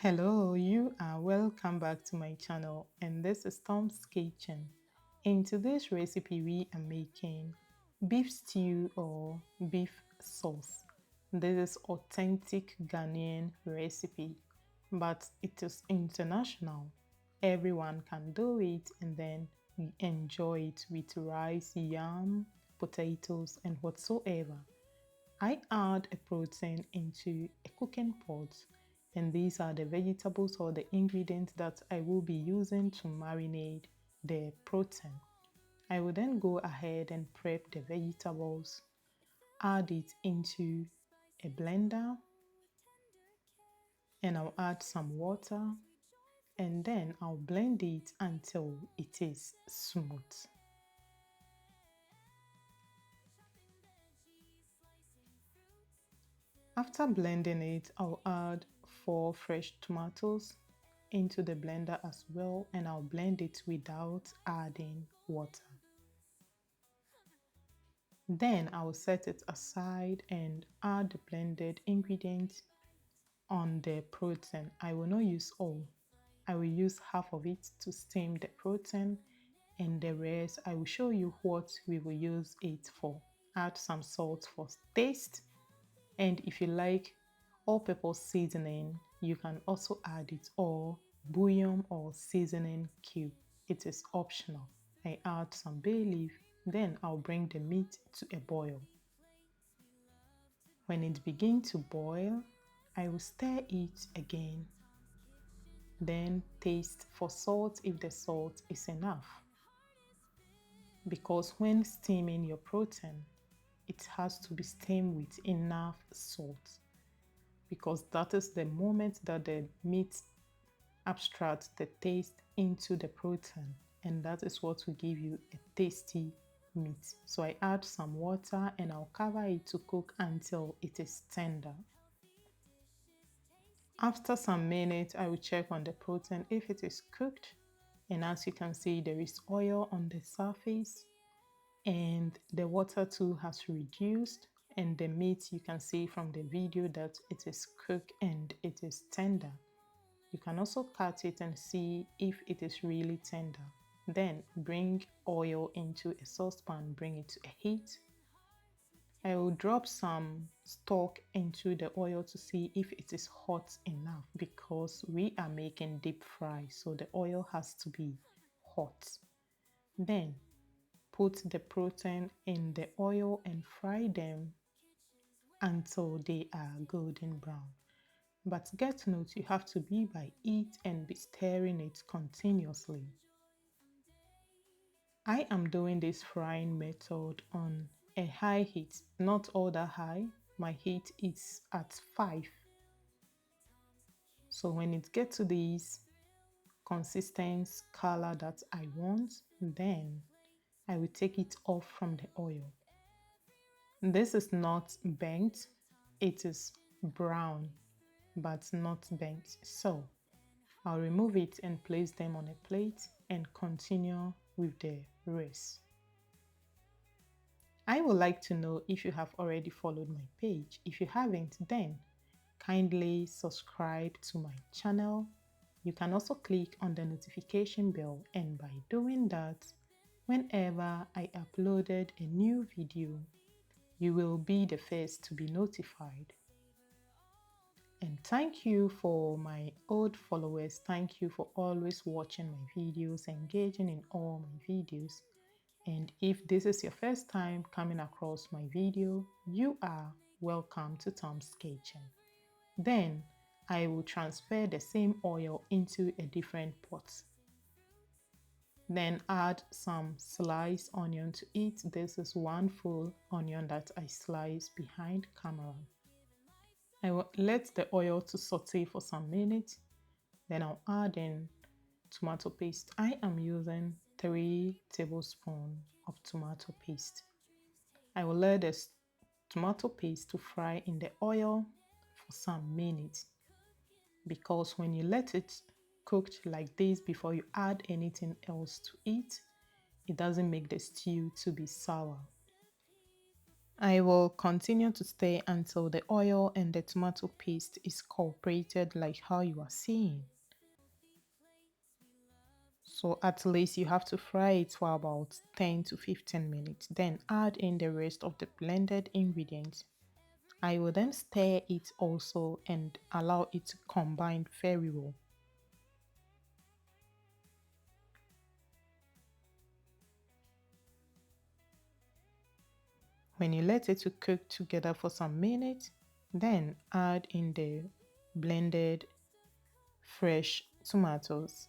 Hello, you are welcome back to my channel, and this is Tom's Kitchen. In today's recipe, we are making beef stew or beef sauce. This is authentic Ghanaian recipe, but it is international. Everyone can do it, and then we enjoy it with rice, yam, potatoes, and whatsoever. I add a protein into a cooking pot, and these are the vegetables or the ingredients that I will be using to marinate the protein. I will then go ahead and prep the vegetables, add it into a blender, and I'll add some water, and then I'll blend it until it is smooth. After blending it, I'll add 4 fresh tomatoes into the blender as well, and I'll blend it without adding water. Then I'll set it aside and add the blended ingredients on the protein. I will not use all. I will use half of it to steam the protein, and the rest I will show you what we will use it for. Add some salt for taste, and if you like all-purpose seasoning, you can also add it, or bouillon or seasoning cube. It is optional. I add some bay leaf, then I'll bring the meat to a boil. When it begins to boil, I will stir it again. Then taste for salt if the salt is enough. Because when steaming your protein, it has to be steamed with enough salt, because that is the moment that the meat abstracts the taste into the protein, and that is what will give you a tasty meat. So I add some water and I'll cover it to cook until it is tender. After some minutes, I will check on the protein if it is cooked, and as you can see, there is oil on the surface and the water too has reduced, and the meat, you can see from the video that it is cooked and it is tender. You can also cut it and see if it is really tender. Then bring oil into a saucepan, bring it to a heat. I will drop some stock into the oil to see if it is hot enough, because we are making deep fry, so the oil has to be hot. Then put the protein in the oil and fry them until they are golden brown. But get note, you have to be by it and be stirring it continuously. I am doing this frying method on a high heat, not all that high. My heat is at 5. So when it gets to this consistent color that I want, then I will take it off from the oil. This is not burnt, it is brown but not burnt. So I'll remove it and place them on a plate and continue with the rest. I would like to know if you have already followed my page. If you haven't, then kindly subscribe to my channel. You can also click on the notification bell, and by doing that, whenever I uploaded a new video, you will be the first to be notified. And thank you for my old followers. Thank you for always watching my videos, engaging in all my videos. And if this is your first time coming across my video, you are welcome to Tom's Kitchen. Then I will transfer the same oil into a different pot. Then add some sliced onion to it. This is 1 full onion that I sliced behind camera. I will let the oil to saute for some minutes. Then I'll add in tomato paste. I am using 3 tablespoons of tomato paste. I will let the tomato paste to fry in the oil for some minutes, because when you let it cooked like this before you add anything else to it, it doesn't make the stew to be sour. I will continue to stir until the oil and the tomato paste is cooperated like how you are seeing. So at least you have to fry it for about 10 to 15 minutes. Then add in the rest of the blended ingredients. I will then stir it also and allow it to combine very well. When you let it to cook together for some minutes, then add in the blended fresh tomatoes.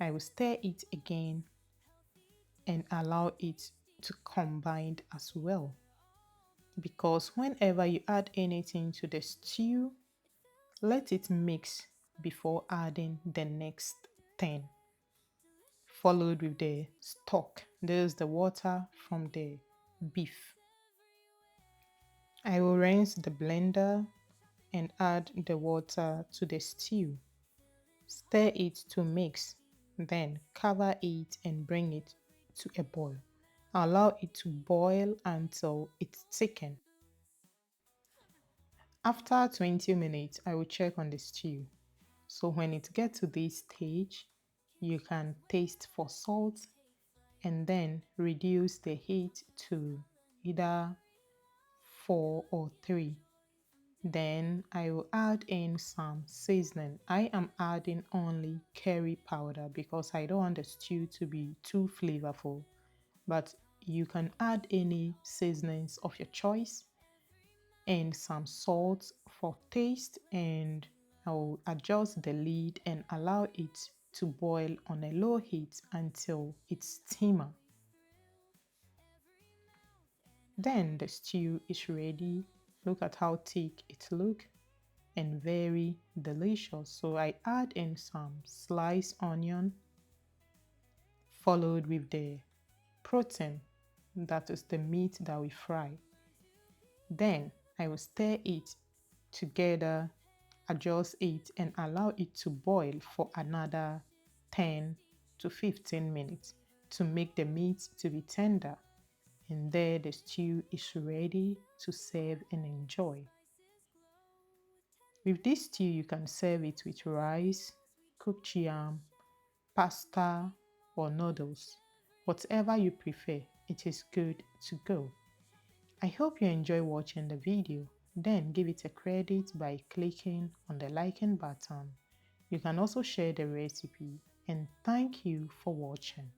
I will stir it again and allow it to combine as well. Because whenever you add anything to the stew, let it mix before adding the next thing, followed with the stock. There's the water from the beef. I will rinse the blender and add the water to the stew. Stir it to mix, then cover it and bring it to a boil. Allow it to boil until it's thickened. After 20 minutes, I will check on the stew. So when it gets to this stage, you can taste for salt and then reduce the heat to either 4 or 3. Then I will add in some seasoning. I am adding only curry powder because I don't want the stew to be too flavorful. But you can add any seasonings of your choice and some salt for taste, and I will adjust the lid and allow it to boil on a low heat until it's simmer. Then the stew is ready. Look at how thick it looks and very delicious. So I add in some sliced onion followed with the protein, that is the meat that we fry. Then I will stir it together, adjust it and allow it to boil for another 10 to 15 minutes to make the meat to be tender. And there the stew is ready to serve and enjoy. With this stew, you can serve it with rice, cooked yam, pasta, or noodles. Whatever you prefer, it is good to go. I hope you enjoy watching the video. Then give it a credit by clicking on the liking button. You can also share the recipe, and thank you for watching.